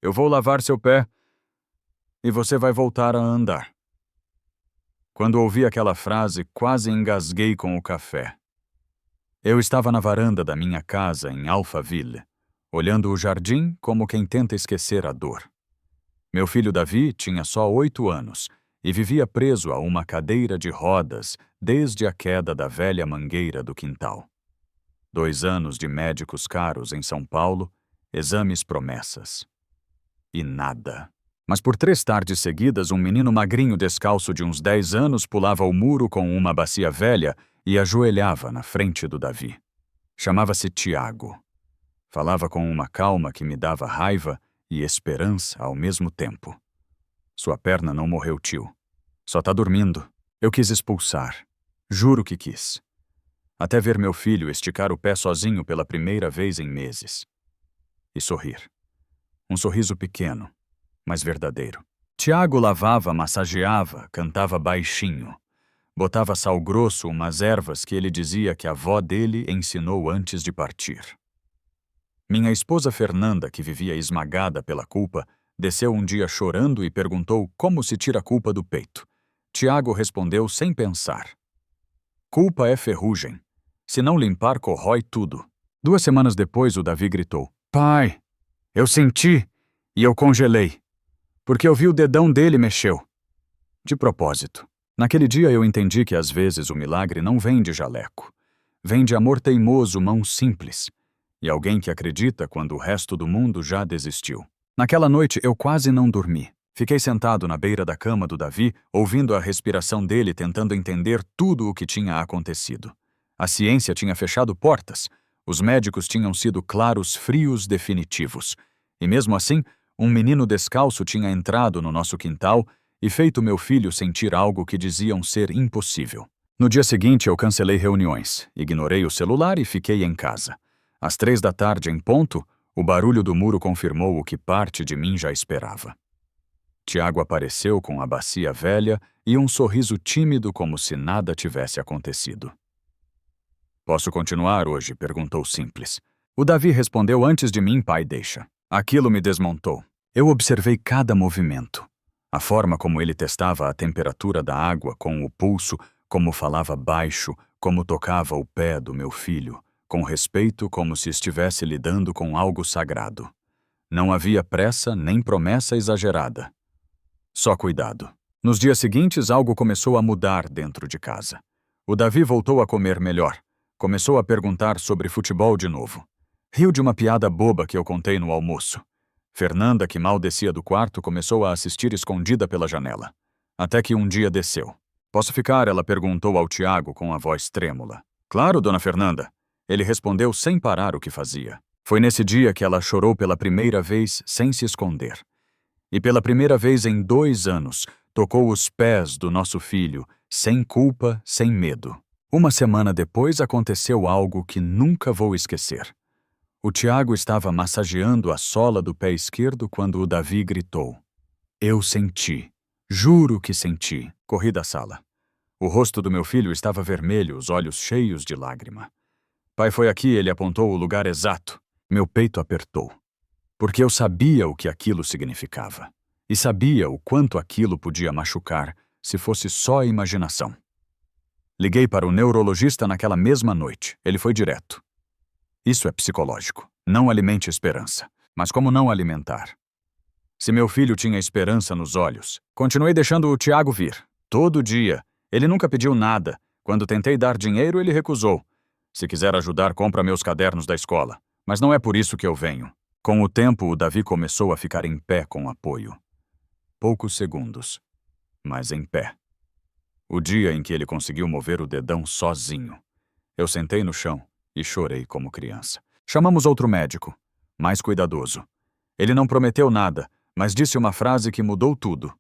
eu vou lavar seu pé e você vai voltar a andar. Quando ouvi aquela frase, quase engasguei com o café. Eu estava na varanda da minha casa em Alphaville, olhando o jardim como quem tenta esquecer a dor. Meu filho Davi tinha só 8 anos e vivia preso a uma cadeira de rodas desde a queda da velha mangueira do quintal. 2 anos de médicos caros em São Paulo, exames promessas. E nada. Mas por 3 tardes seguidas, um menino magrinho descalço de uns 10 anos pulava o muro com uma bacia velha e ajoelhava na frente do Davi. Chamava-se Tiago. Falava com uma calma que me dava raiva e esperança ao mesmo tempo. Sua perna não morreu, tio. Só tá dormindo. Eu quis expulsar. Juro que quis. Até ver meu filho esticar o pé sozinho pela primeira vez em meses. E sorrir. Um sorriso pequeno, mas verdadeiro. Tiago lavava, massageava, cantava baixinho. Botava sal grosso, umas ervas que ele dizia que a avó dele ensinou antes de partir. Minha esposa Fernanda, que vivia esmagada pela culpa, desceu um dia chorando e perguntou como se tira a culpa do peito. Tiago respondeu sem pensar. Culpa é ferrugem. Se não limpar, corrói tudo. 2 semanas depois, o Davi gritou. Pai, eu senti e eu congelei. Porque eu vi o dedão dele mexeu. De propósito. Naquele dia eu entendi que às vezes o milagre não vem de jaleco. Vem de amor teimoso, mão simples. E alguém que acredita quando o resto do mundo já desistiu. Naquela noite eu quase não dormi. Fiquei sentado na beira da cama do Davi, ouvindo a respiração dele, tentando entender tudo o que tinha acontecido. A ciência tinha fechado portas. Os médicos tinham sido claros, frios, definitivos. E mesmo assim, um menino descalço tinha entrado no nosso quintal e feito meu filho sentir algo que diziam ser impossível. No dia seguinte eu cancelei reuniões, ignorei o celular e fiquei em casa. Às 3 da tarde em ponto, o barulho do muro confirmou o que parte de mim já esperava. Tiago apareceu com a bacia velha e um sorriso tímido como se nada tivesse acontecido. Posso continuar hoje? Perguntou simples. O Davi respondeu antes de mim, pai, deixa. Aquilo me desmontou. Eu observei cada movimento. A forma como ele testava a temperatura da água com o pulso, como falava baixo, como tocava o pé do meu filho, com respeito como se estivesse lidando com algo sagrado. Não havia pressa nem promessa exagerada. Só cuidado. Nos dias seguintes, algo começou a mudar dentro de casa. O Davi voltou a comer melhor. Começou a perguntar sobre futebol de novo. Riu de uma piada boba que eu contei no almoço. Fernanda, que mal descia do quarto, começou a assistir escondida pela janela. Até que um dia desceu. Posso ficar? Ela perguntou ao Tiago com a voz trêmula. Claro, dona Fernanda. Ele respondeu sem parar o que fazia. Foi nesse dia que ela chorou pela primeira vez sem se esconder. E pela primeira vez em 2 anos, tocou os pés do nosso filho, sem culpa, sem medo. Uma semana depois aconteceu algo que nunca vou esquecer. O Tiago estava massageando a sola do pé esquerdo quando o Davi gritou. Eu senti. Juro que senti. Corri da sala. O rosto do meu filho estava vermelho, os olhos cheios de lágrima. Pai, foi aqui, ele apontou o lugar exato. Meu peito apertou. Porque eu sabia o que aquilo significava. E sabia o quanto aquilo podia machucar se fosse só imaginação. Liguei para o neurologista naquela mesma noite. Ele foi direto. Isso é psicológico. Não alimente esperança. Mas como não alimentar? Se meu filho tinha esperança nos olhos, continuei deixando o Tiago vir. Todo dia. Ele nunca pediu nada. Quando tentei dar dinheiro, ele recusou. Se quiser ajudar, compra meus cadernos da escola. Mas não é por isso que eu venho. Com o tempo, o Davi começou a ficar em pé com apoio. Poucos segundos. Mas em pé. O dia em que ele conseguiu mover o dedão sozinho. Eu sentei no chão e chorei como criança. Chamamos outro médico, mais cuidadoso. Ele não prometeu nada, mas disse uma frase que mudou tudo.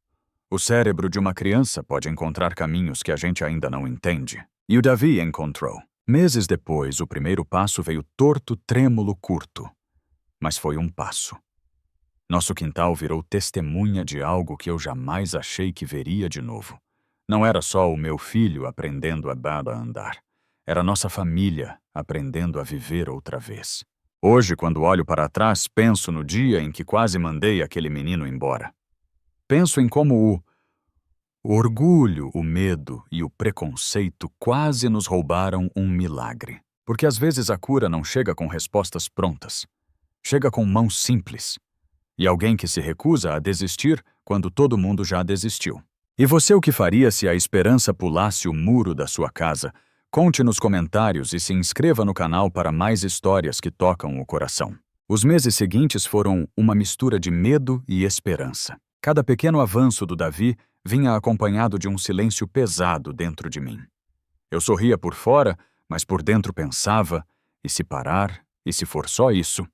O cérebro de uma criança pode encontrar caminhos que a gente ainda não entende. E o Davi encontrou. Meses depois, o primeiro passo veio torto, trêmulo, curto. Mas foi um passo. Nosso quintal virou testemunha de algo que eu jamais achei que veria de novo. Não era só o meu filho aprendendo a andar. Era nossa família aprendendo a viver outra vez. Hoje, quando olho para trás, penso no dia em que quase mandei aquele menino embora. Penso em como o orgulho, o medo e o preconceito quase nos roubaram um milagre. Porque às vezes a cura não chega com respostas prontas. Chega com mãos simples. E alguém que se recusa a desistir quando todo mundo já desistiu. E você o que faria se a esperança pulasse o muro da sua casa? Conte nos comentários e se inscreva no canal para mais histórias que tocam o coração. Os meses seguintes foram uma mistura de medo e esperança. Cada pequeno avanço do Davi vinha acompanhado de um silêncio pesado dentro de mim. Eu sorria por fora, mas por dentro pensava, e se parar, e se for só isso?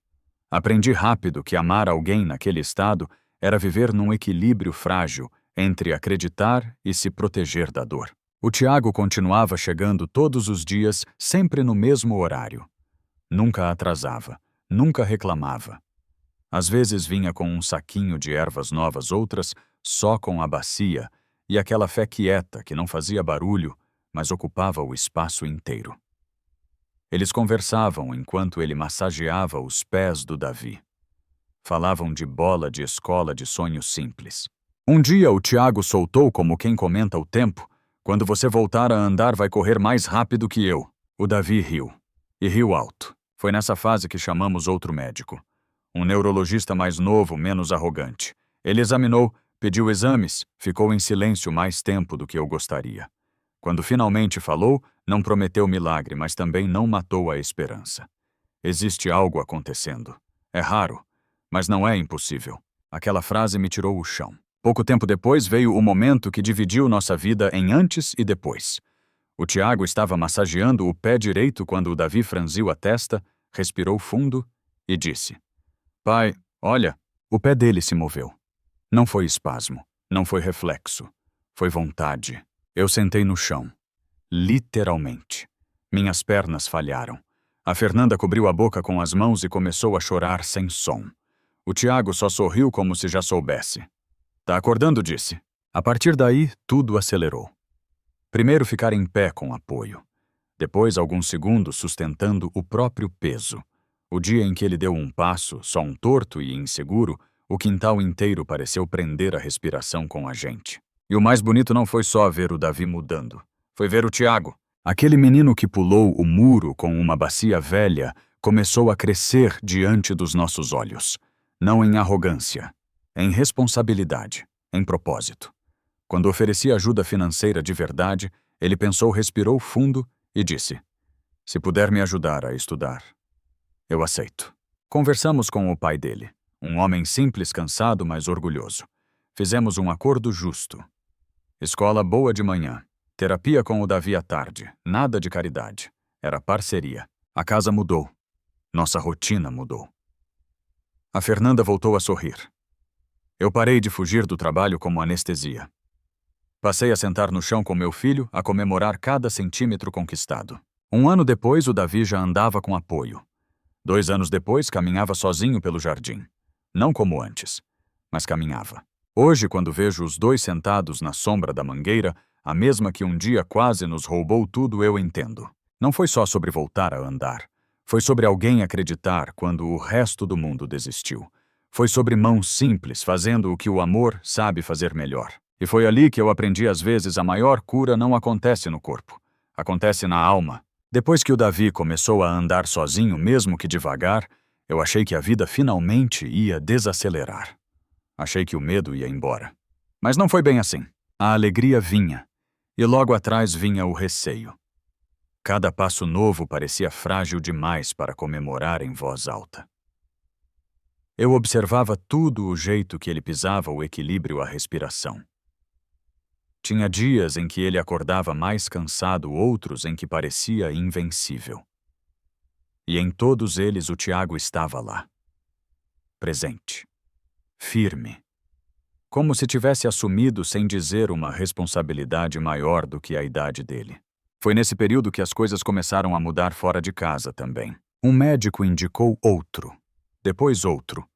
Aprendi rápido que amar alguém naquele estado era viver num equilíbrio frágil entre acreditar e se proteger da dor. O Tiago continuava chegando todos os dias, sempre no mesmo horário. Nunca atrasava, nunca reclamava. Às vezes vinha com um saquinho de ervas novas, outras só com a bacia e aquela fé quieta que não fazia barulho, mas ocupava o espaço inteiro. Eles conversavam enquanto ele massageava os pés do Davi. Falavam de bola de escola de sonhos simples. Um dia o Tiago soltou como quem comenta o tempo: quando você voltar a andar vai correr mais rápido que eu. O Davi riu. E riu alto. Foi nessa fase que chamamos outro médico. Um neurologista mais novo, menos arrogante. Ele examinou, pediu exames, ficou em silêncio mais tempo do que eu gostaria. Quando finalmente falou, não prometeu milagre, mas também não matou a esperança. Existe algo acontecendo. É raro, mas não é impossível. Aquela frase me tirou o chão. Pouco tempo depois veio o momento que dividiu nossa vida em antes e depois. O Tiago estava massageando o pé direito quando o Davi franziu a testa, respirou fundo e disse: Pai, olha. O pé dele se moveu. Não foi espasmo, não foi reflexo. Foi vontade. Eu sentei no chão. Literalmente. Minhas pernas falharam. A Fernanda cobriu a boca com as mãos e começou a chorar sem som. O Tiago só sorriu como se já soubesse. Tá acordando, disse. A partir daí, tudo acelerou. Primeiro ficar em pé com apoio. Depois alguns segundos sustentando o próprio peso. O dia em que ele deu um passo, só um torto e inseguro, o quintal inteiro pareceu prender a respiração com a gente. E o mais bonito não foi só ver o Davi mudando. Foi ver o Tiago. Aquele menino que pulou o muro com uma bacia velha começou a crescer diante dos nossos olhos. Não em arrogância, em responsabilidade, em propósito. Quando ofereci ajuda financeira de verdade, ele pensou, respirou fundo e disse: Se puder me ajudar a estudar, eu aceito. Conversamos com o pai dele, um homem simples, cansado, mas orgulhoso. Fizemos um acordo justo. Escola boa de manhã, terapia com o Davi à tarde, nada de caridade. Era parceria. A casa mudou. Nossa rotina mudou. A Fernanda voltou a sorrir. Eu parei de fugir do trabalho como anestesia. Passei a sentar no chão com meu filho, a comemorar cada centímetro conquistado. Um ano depois, o Davi já andava com apoio. 2 anos depois, caminhava sozinho pelo jardim. Não como antes, mas caminhava. Hoje, quando vejo os dois sentados na sombra da mangueira, a mesma que um dia quase nos roubou tudo, eu entendo. Não foi só sobre voltar a andar. Foi sobre alguém acreditar quando o resto do mundo desistiu. Foi sobre mãos simples fazendo o que o amor sabe fazer melhor. E foi ali que eu aprendi às vezes a maior cura não acontece no corpo. Acontece na alma. Depois que o Davi começou a andar sozinho, mesmo que devagar, eu achei que a vida finalmente ia desacelerar. Achei que o medo ia embora. Mas não foi bem assim. A alegria vinha. E logo atrás vinha o receio. Cada passo novo parecia frágil demais para comemorar em voz alta. Eu observava tudo, o jeito que ele pisava, o equilíbrio, a respiração. Tinha dias em que ele acordava mais cansado, outros em que parecia invencível. E em todos eles o Tiago estava lá. Presente. Firme. Como se tivesse assumido sem dizer uma responsabilidade maior do que a idade dele. Foi nesse período que as coisas começaram a mudar fora de casa também. Um médico indicou outro. Depois outro.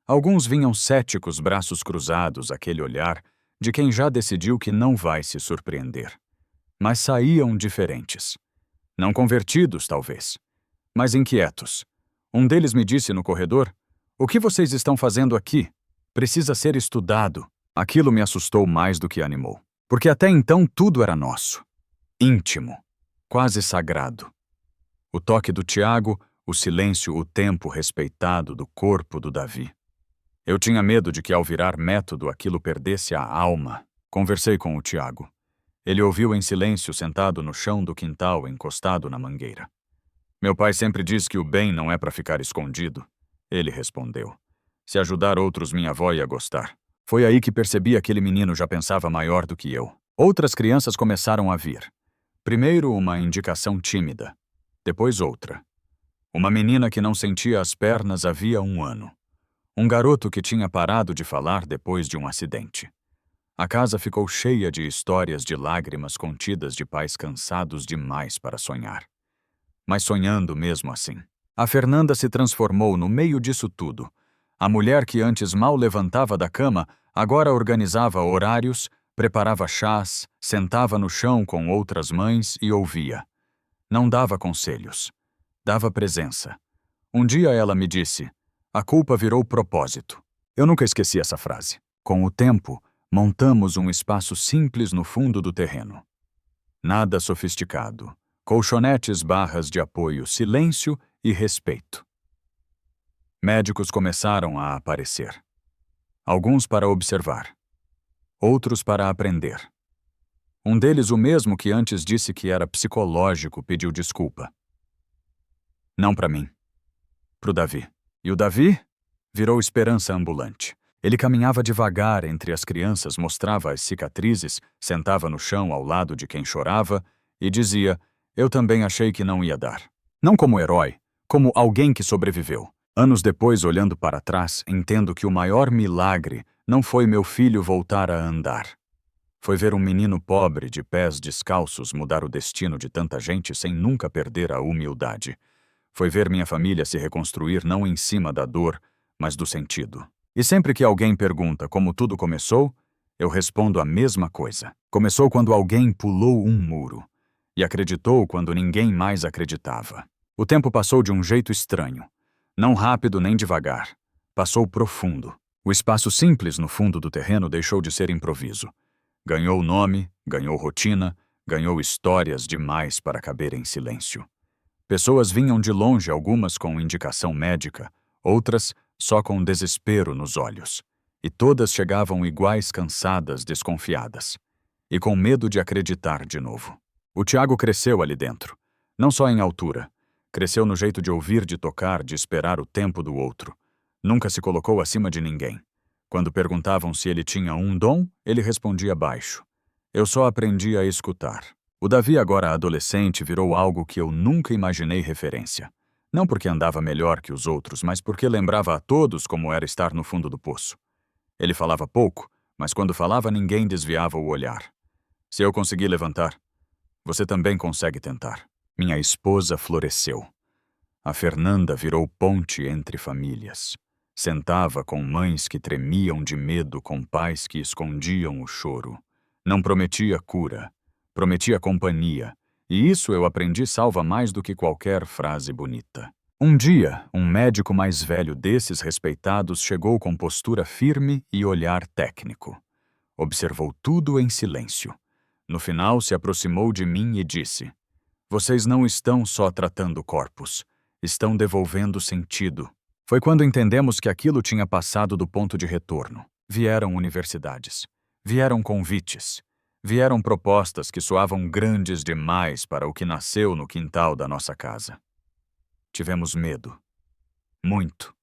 Alguns vinham céticos, braços cruzados, aquele olhar de quem já decidiu que não vai se surpreender. Mas saíam diferentes. Não convertidos, talvez, mas inquietos. Um deles me disse no corredor: "O que vocês estão fazendo aqui? Precisa ser estudado." Aquilo me assustou mais do que animou, porque até então tudo era nosso, íntimo, quase sagrado. O toque do Tiago, o silêncio, o tempo respeitado do corpo do Davi. Eu tinha medo de que ao virar método aquilo perdesse a alma. Conversei com o Tiago. Ele ouviu em silêncio sentado no chão do quintal, encostado na mangueira. "Meu pai sempre diz que o bem não é para ficar escondido." Ele respondeu. "Se ajudar outros, minha avó ia gostar." Foi aí que percebi que aquele menino já pensava maior do que eu. Outras crianças começaram a vir. Primeiro uma indicação tímida, depois outra. Uma menina que não sentia as pernas havia 1 ano. Um garoto que tinha parado de falar depois de um acidente. A casa ficou cheia de histórias de lágrimas contidas de pais cansados demais para sonhar. Mas sonhando mesmo assim. A Fernanda se transformou no meio disso tudo. A mulher que antes mal levantava da cama, agora organizava horários, preparava chás, sentava no chão com outras mães e ouvia. Não dava conselhos. Dava presença. Um dia ela me disse: "A culpa virou propósito." Eu nunca esqueci essa frase. Com o tempo, montamos um espaço simples no fundo do terreno. Nada sofisticado. Colchonetes, barras de apoio, silêncio e respeito. Médicos começaram a aparecer. Alguns para observar. Outros para aprender. Um deles, o mesmo que antes disse que era psicológico, pediu desculpa. Não para mim. Pro Davi. E o Davi virou esperança ambulante. Ele caminhava devagar entre as crianças, mostrava as cicatrizes, sentava no chão ao lado de quem chorava e dizia: "Eu também achei que não ia dar." Não como herói, como alguém que sobreviveu. Anos depois, olhando para trás, entendo que o maior milagre não foi meu filho voltar a andar. Foi ver um menino pobre, de pés descalços, mudar o destino de tanta gente sem nunca perder a humildade. Foi ver minha família se reconstruir não em cima da dor, mas do sentido. E sempre que alguém pergunta como tudo começou, eu respondo a mesma coisa. Começou quando alguém pulou um muro. E acreditou quando ninguém mais acreditava. O tempo passou de um jeito estranho. Não rápido nem devagar. Passou profundo. O espaço simples no fundo do terreno deixou de ser improviso. Ganhou nome, ganhou rotina, ganhou histórias demais para caber em silêncio. Pessoas vinham de longe, algumas com indicação médica, outras só com desespero nos olhos. E todas chegavam iguais, cansadas, desconfiadas. E com medo de acreditar de novo. O Tiago cresceu ali dentro. Não só em altura. Cresceu no jeito de ouvir, de tocar, de esperar o tempo do outro. Nunca se colocou acima de ninguém. Quando perguntavam se ele tinha um dom, ele respondia baixo. Eu só aprendi a escutar. O Davi, agora adolescente, virou algo que eu nunca imaginei referência. Não porque andava melhor que os outros, mas porque lembrava a todos como era estar no fundo do poço. Ele falava pouco, mas quando falava ninguém desviava o olhar. Se eu conseguir levantar, você também consegue tentar. Minha esposa floresceu. A Fernanda virou ponte entre famílias. Sentava com mães que tremiam de medo, com pais que escondiam o choro. Não prometia cura, prometia companhia, e isso eu aprendi salva mais do que qualquer frase bonita. Um dia, um médico mais velho desses respeitados chegou com postura firme e olhar técnico. Observou tudo em silêncio. No final, se aproximou de mim e disse: "Vocês não estão só tratando corpos, estão devolvendo sentido." Foi quando entendemos que aquilo tinha passado do ponto de retorno. Vieram universidades, vieram convites, vieram propostas que soavam grandes demais para o que nasceu no quintal da nossa casa. Tivemos medo. Muito.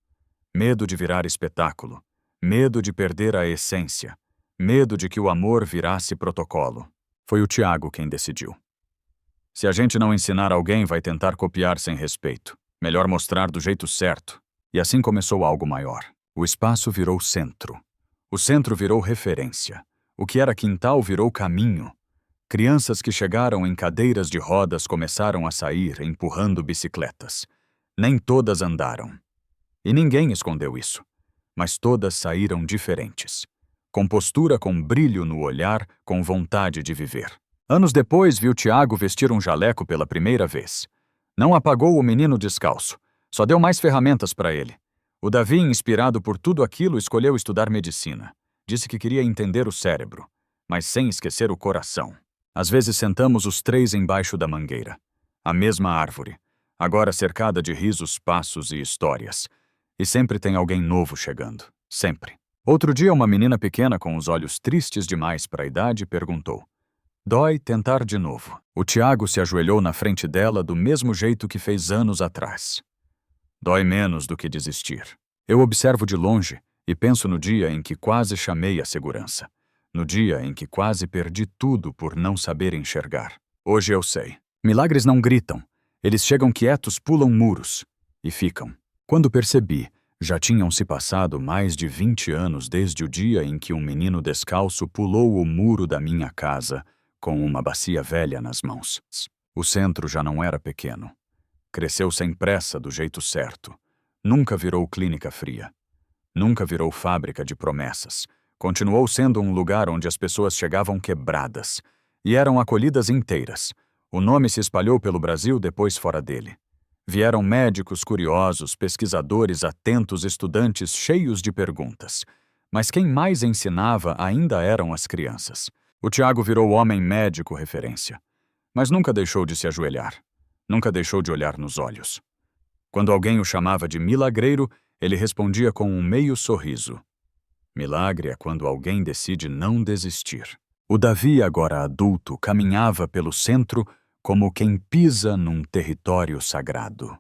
Medo de virar espetáculo, medo de perder a essência, medo de que o amor virasse protocolo. Foi o Tiago quem decidiu. Se a gente não ensinar alguém, vai tentar copiar sem respeito. Melhor mostrar do jeito certo. E assim começou algo maior. O espaço virou centro. O centro virou referência. O que era quintal virou caminho. Crianças que chegaram em cadeiras de rodas começaram a sair empurrando bicicletas. Nem todas andaram. E ninguém escondeu isso. Mas todas saíram diferentes. Com postura, com brilho no olhar, com vontade de viver. Anos depois, viu Tiago vestir um jaleco pela primeira vez. Não apagou o menino descalço, Só deu mais ferramentas para ele. O Davi, inspirado por tudo aquilo, escolheu estudar medicina. Disse que queria entender o cérebro, mas sem esquecer o coração. Às vezes sentamos os três embaixo da mangueira. A mesma árvore, agora cercada de risos, passos e histórias. E sempre tem alguém novo chegando. Sempre. Outro dia, uma menina pequena com os olhos tristes demais para a idade perguntou: "Dói tentar de novo?" O Tiago se ajoelhou na frente dela do mesmo jeito que fez anos atrás. Dói menos do que desistir. Eu observo de longe e penso no dia em que quase chamei a segurança. No dia em que quase perdi tudo por não saber enxergar. Hoje eu sei. Milagres não gritam. Eles chegam quietos, pulam muros e ficam. Quando percebi, já tinham se passado mais de 20 anos desde o dia em que um menino descalço pulou o muro da minha casa com uma bacia velha nas mãos. O centro já não era pequeno. Cresceu sem pressa do jeito certo. Nunca virou clínica fria. Nunca virou fábrica de promessas. Continuou sendo um lugar onde as pessoas chegavam quebradas e eram acolhidas inteiras. O nome se espalhou pelo Brasil, depois fora dele. Vieram médicos curiosos, pesquisadores atentos, estudantes cheios de perguntas. Mas quem mais ensinava ainda eram as crianças. O Tiago virou homem médico referência. Mas nunca deixou de se ajoelhar. Nunca deixou de olhar nos olhos. Quando alguém o chamava de milagreiro, ele respondia com um meio sorriso. Milagre é quando alguém decide não desistir. O Davi, agora adulto, caminhava pelo centro como quem pisa num território sagrado.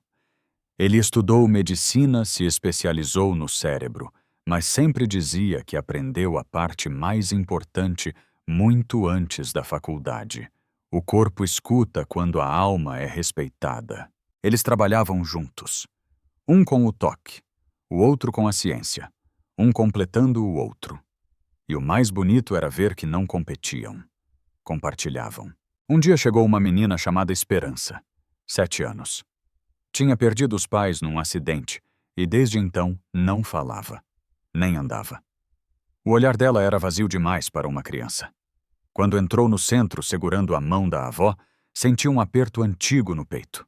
Ele estudou medicina, se especializou no cérebro, mas sempre dizia que aprendeu a parte mais importante muito antes da faculdade. O corpo escuta quando a alma é respeitada. Eles trabalhavam juntos. Um com o toque, o outro com a ciência. Um completando o outro. E o mais bonito era ver que não competiam. Compartilhavam. Um dia chegou uma menina chamada Esperança, 7 anos. Tinha perdido os pais num acidente e desde então não falava, nem andava. O olhar dela era vazio demais para uma criança. Quando entrou no centro segurando a mão da avó, sentiu um aperto antigo no peito.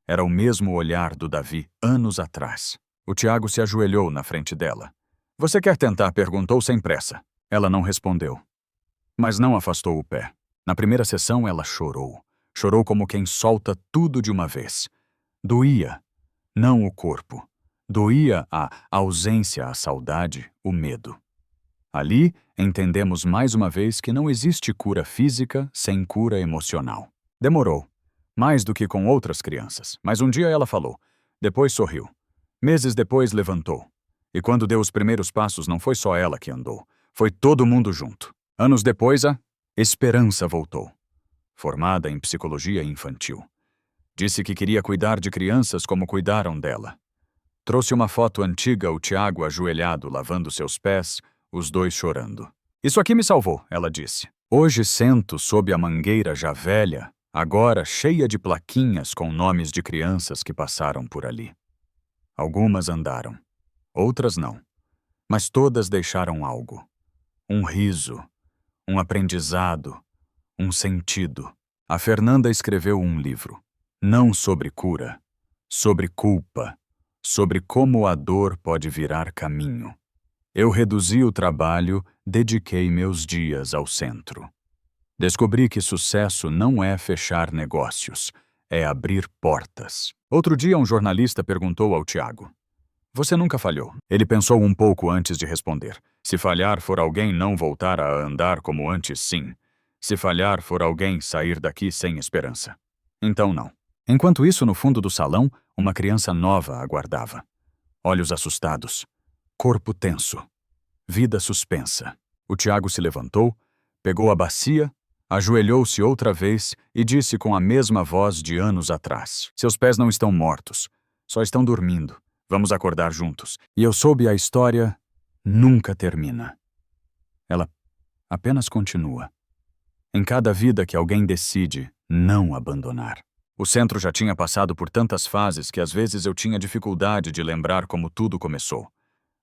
Era o mesmo olhar do Davi anos atrás. O Tiago se ajoelhou na frente dela. "Você quer tentar?", perguntou sem pressa. Ela não respondeu. Mas não afastou o pé. Na primeira sessão ela chorou. Chorou como quem solta tudo de uma vez. Doía, não o corpo. Doía a ausência, a saudade, o medo. Ali, entendemos mais uma vez que não existe cura física sem cura emocional. Demorou. Mais do que com outras crianças. Mas um dia ela falou. Depois sorriu. Meses depois levantou. E quando deu os primeiros passos, não foi só ela que andou. Foi todo mundo junto. Anos depois, a Esperança voltou. Formada em psicologia infantil. Disse que queria cuidar de crianças como cuidaram dela. Trouxe uma foto antiga, o Tiago ajoelhado, lavando seus pés, os dois chorando. "Isso aqui me salvou", ela disse. "Hoje sento sob a mangueira já velha, agora cheia de plaquinhas com nomes de crianças que passaram por ali. Algumas andaram, outras não, mas todas deixaram algo. Um riso, um aprendizado, um sentido." A Fernanda escreveu um livro, não sobre cura, sobre culpa, sobre como a dor pode virar caminho. Eu reduzi o trabalho, dediquei meus dias ao centro. Descobri que sucesso não é fechar negócios, é abrir portas. Outro dia, um jornalista perguntou ao Tiago: "Você nunca falhou?" Ele pensou um pouco antes de responder. "Se falhar for alguém não voltar a andar como antes, sim. Se falhar for alguém sair daqui sem esperança. Então não." Enquanto isso, no fundo do salão, uma criança nova aguardava. Olhos assustados. Corpo tenso. Vida suspensa. O Tiago se levantou, pegou a bacia, ajoelhou-se outra vez e disse com a mesma voz de anos atrás: "Seus pés não estão mortos, só estão dormindo. Vamos acordar juntos." E eu soube a história nunca termina. Ela apenas continua. Em cada vida que alguém decide não abandonar. O centro já tinha passado por tantas fases que às vezes eu tinha dificuldade de lembrar como tudo começou.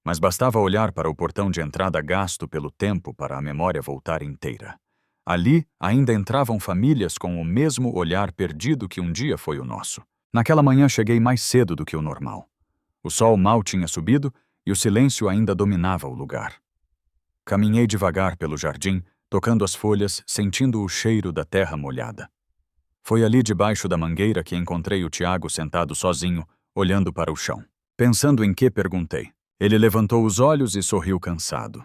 Mas bastava olhar para o portão de entrada gasto pelo tempo para a memória voltar inteira. Ali ainda entravam famílias com o mesmo olhar perdido que um dia foi o nosso. Naquela manhã cheguei mais cedo do que o normal. O sol mal tinha subido e o silêncio ainda dominava o lugar. Caminhei devagar pelo jardim, tocando as folhas, sentindo o cheiro da terra molhada. Foi ali debaixo da mangueira que encontrei o Tiago sentado sozinho, olhando para o chão. Pensando em que, perguntei. Ele levantou os olhos e sorriu cansado.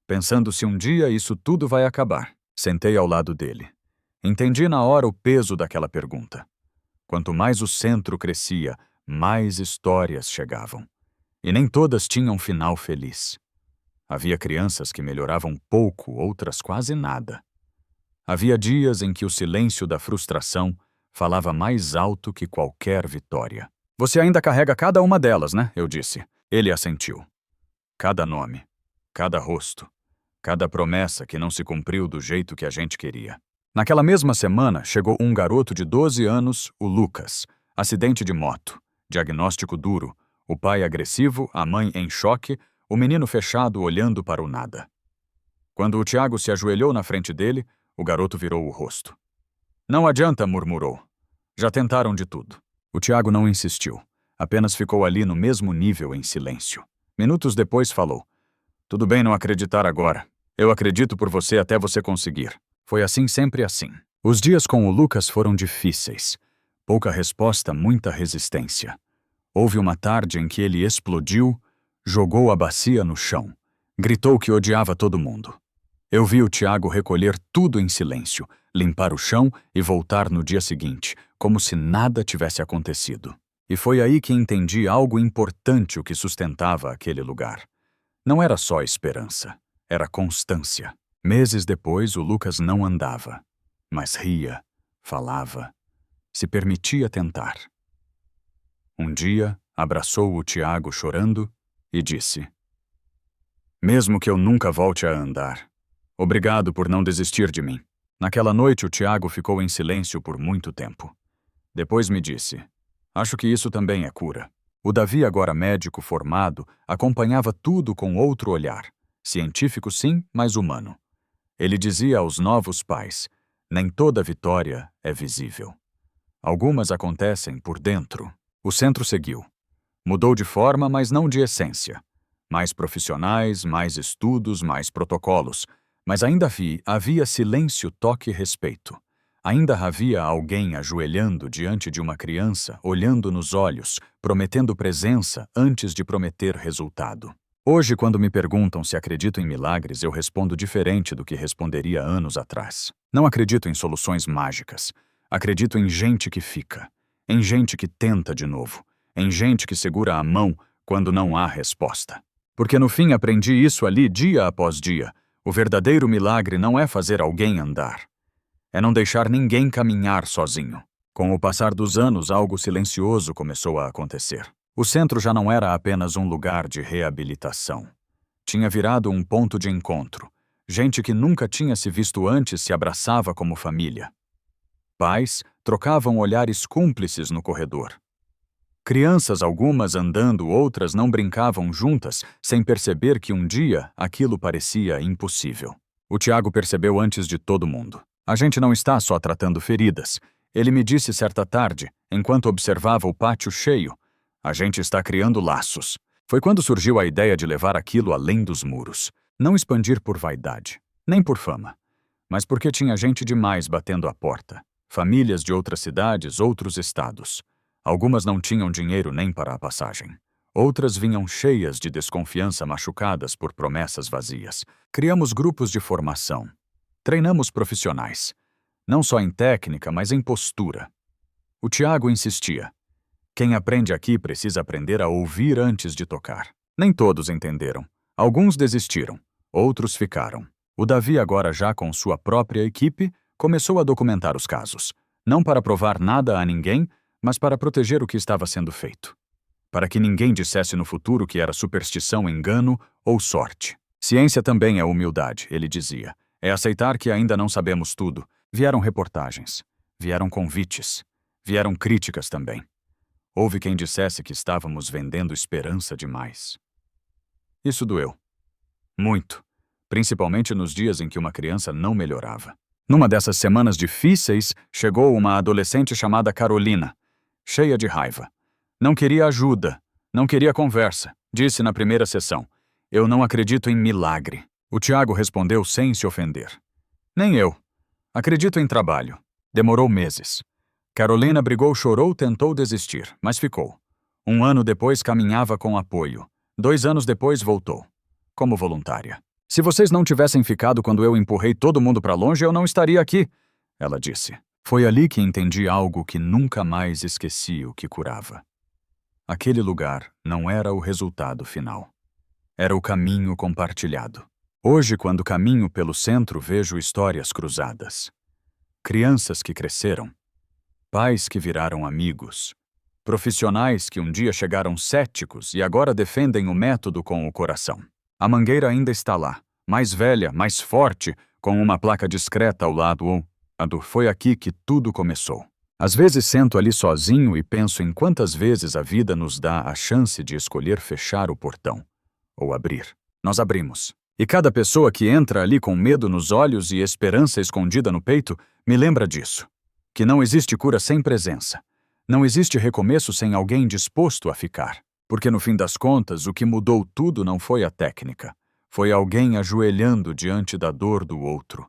Pensando se um dia isso tudo vai acabar. Sentei ao lado dele. Entendi na hora o peso daquela pergunta. Quanto mais o centro crescia, mais histórias chegavam. E nem todas tinham final feliz. Havia crianças que melhoravam pouco, outras quase nada. Havia dias em que o silêncio da frustração falava mais alto que qualquer vitória. Você ainda carrega cada uma delas, né? Eu disse. Ele assentiu. Cada nome, cada rosto, cada promessa que não se cumpriu do jeito que a gente queria. Naquela mesma semana, chegou um garoto de 12 anos, o Lucas. Acidente de moto, diagnóstico duro, o pai agressivo, a mãe em choque, o menino fechado olhando para o nada. Quando o Tiago se ajoelhou na frente dele, o garoto virou o rosto. Não adianta, murmurou. Já tentaram de tudo. O Tiago não insistiu, apenas ficou ali no mesmo nível em silêncio. Minutos depois falou. Tudo bem não acreditar agora. Eu acredito por você até você conseguir. Foi assim sempre assim. Os dias com o Lucas foram difíceis. Pouca resposta, muita resistência. Houve uma tarde em que ele explodiu, jogou a bacia no chão, gritou que odiava todo mundo. Eu vi o Tiago recolher tudo em silêncio, limpar o chão e voltar no dia seguinte, como se nada tivesse acontecido. E foi aí que entendi algo importante o que sustentava aquele lugar. Não era só esperança, era constância. Meses depois, o Lucas não andava, mas ria, falava, se permitia tentar. Um dia, abraçou o Tiago chorando e disse: Mesmo que eu nunca volte a andar, obrigado por não desistir de mim. Naquela noite, o Tiago ficou em silêncio por muito tempo. Depois me disse: Acho que isso também é cura. O Davi, agora médico formado, acompanhava tudo com outro olhar. Científico sim, mas humano. Ele dizia aos novos pais: nem toda vitória é visível. Algumas acontecem por dentro. O centro seguiu. Mudou de forma, mas não de essência. Mais profissionais, mais estudos, mais protocolos. Mas ainda havia silêncio, toque e respeito. Ainda havia alguém ajoelhando diante de uma criança, olhando nos olhos, prometendo presença antes de prometer resultado. Hoje, quando me perguntam se acredito em milagres, eu respondo diferente do que responderia anos atrás. Não acredito em soluções mágicas. Acredito em gente que fica. Em gente que tenta de novo. Em gente que segura a mão quando não há resposta. Porque no fim aprendi isso ali dia após dia. O verdadeiro milagre não é fazer alguém andar. É não deixar ninguém caminhar sozinho. Com o passar dos anos, algo silencioso começou a acontecer. O centro já não era apenas um lugar de reabilitação. Tinha virado um ponto de encontro. Gente que nunca tinha se visto antes se abraçava como família. Pais trocavam olhares cúmplices no corredor. Crianças, algumas andando, outras não brincavam juntas, sem perceber que um dia aquilo parecia impossível. O Tiago percebeu antes de todo mundo. A gente não está só tratando feridas. Ele me disse certa tarde, enquanto observava o pátio cheio. A gente está criando laços. Foi quando surgiu a ideia de levar aquilo além dos muros. Não expandir por vaidade, nem por fama, mas porque tinha gente demais batendo a porta. Famílias de outras cidades, outros estados. Algumas não tinham dinheiro nem para a passagem. Outras vinham cheias de desconfiança, machucadas por promessas vazias. Criamos grupos de formação. Treinamos profissionais. Não só em técnica, mas em postura. O Tiago insistia. Quem aprende aqui precisa aprender a ouvir antes de tocar. Nem todos entenderam. Alguns desistiram. Outros ficaram. O Davi, agora já com sua própria equipe, começou a documentar os casos. Não para provar nada a ninguém, mas para proteger o que estava sendo feito. Para que ninguém dissesse no futuro que era superstição, engano ou sorte. Ciência também é humildade, ele dizia. É aceitar que ainda não sabemos tudo. Vieram reportagens. Vieram convites. Vieram críticas também. Houve quem dissesse que estávamos vendendo esperança demais. Isso doeu. Muito. Principalmente nos dias em que uma criança não melhorava. Numa dessas semanas difíceis, chegou uma adolescente chamada Carolina. cheia de raiva. Não queria ajuda, não queria conversa. Disse na primeira sessão: eu não acredito em milagre. O Tiago respondeu sem se ofender: nem eu. Acredito em trabalho. Demorou meses. Carolina brigou, chorou, tentou desistir, mas ficou. 1 ano depois caminhava com apoio. 2 anos depois voltou, como voluntária. Se vocês não tivessem ficado quando eu empurrei todo mundo para longe, eu não estaria aqui, ela disse. Foi ali que entendi algo que nunca mais esqueci, o que curava. Aquele lugar não era o resultado final. Era o caminho compartilhado. Hoje, quando caminho pelo centro, vejo histórias cruzadas. Crianças que cresceram, pais que viraram amigos, profissionais que um dia chegaram céticos e agora defendem o método com o coração. A mangueira ainda está lá, mais velha, mais forte, com uma placa discreta ao lado. Foi aqui que tudo começou. Às vezes sento ali sozinho e penso em quantas vezes a vida nos dá a chance de escolher fechar o portão ou abrir. Nós abrimos. E cada pessoa que entra ali com medo nos olhos e esperança escondida no peito me lembra disso. Que não existe cura sem presença. Não existe recomeço sem alguém disposto a ficar. Porque no fim das contas, o que mudou tudo não foi a técnica. Foi alguém ajoelhando diante da dor do outro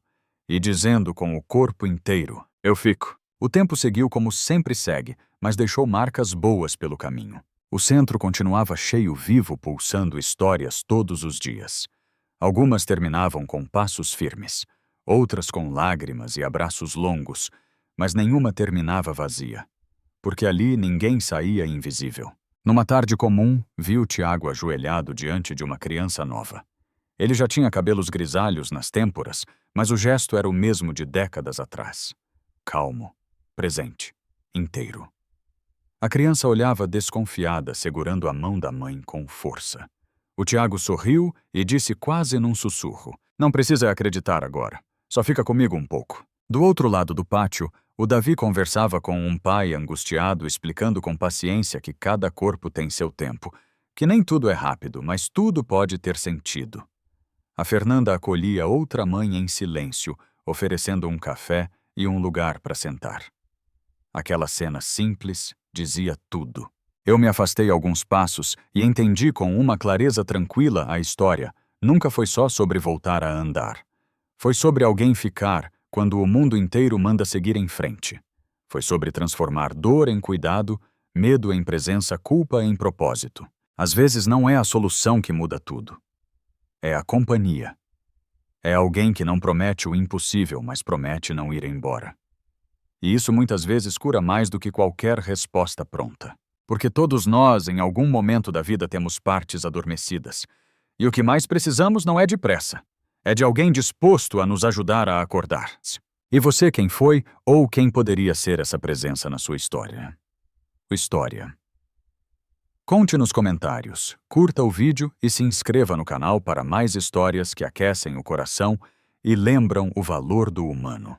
e dizendo com o corpo inteiro: eu fico. O tempo seguiu como sempre segue, mas deixou marcas boas pelo caminho. O centro continuava cheio, vivo, pulsando histórias todos os dias. Algumas terminavam com passos firmes, outras com lágrimas e abraços longos, mas nenhuma terminava vazia, porque ali ninguém saía invisível. Numa tarde comum, vi o Tiago ajoelhado diante de uma criança nova. Ele já tinha cabelos grisalhos nas têmporas, mas o gesto era o mesmo de décadas atrás. Calmo, presente, inteiro. A criança olhava desconfiada, segurando a mão da mãe com força. O Tiago sorriu e disse quase num sussurro: não precisa acreditar agora. Só fica comigo um pouco. Do outro lado do pátio, o Davi conversava com um pai angustiado, explicando com paciência que cada corpo tem seu tempo, que nem tudo é rápido, mas tudo pode ter sentido. A Fernanda acolhia outra mãe em silêncio, oferecendo um café e um lugar para sentar. Aquela cena simples dizia tudo. Eu me afastei alguns passos e entendi com uma clareza tranquila a história. Nunca foi só sobre voltar a andar. Foi sobre alguém ficar quando o mundo inteiro manda seguir em frente. Foi sobre transformar dor em cuidado, medo em presença, culpa em propósito. Às vezes não é a solução que muda tudo. É a companhia. É alguém que não promete o impossível, mas promete não ir embora. E isso muitas vezes cura mais do que qualquer resposta pronta. Porque todos nós, em algum momento da vida, temos partes adormecidas. E o que mais precisamos não é de pressa. É de alguém disposto a nos ajudar a acordar. E você quem foi ou quem poderia ser essa presença na sua história? História. Conte nos comentários, curta o vídeo e se inscreva no canal para mais histórias que aquecem o coração e lembram o valor do humano.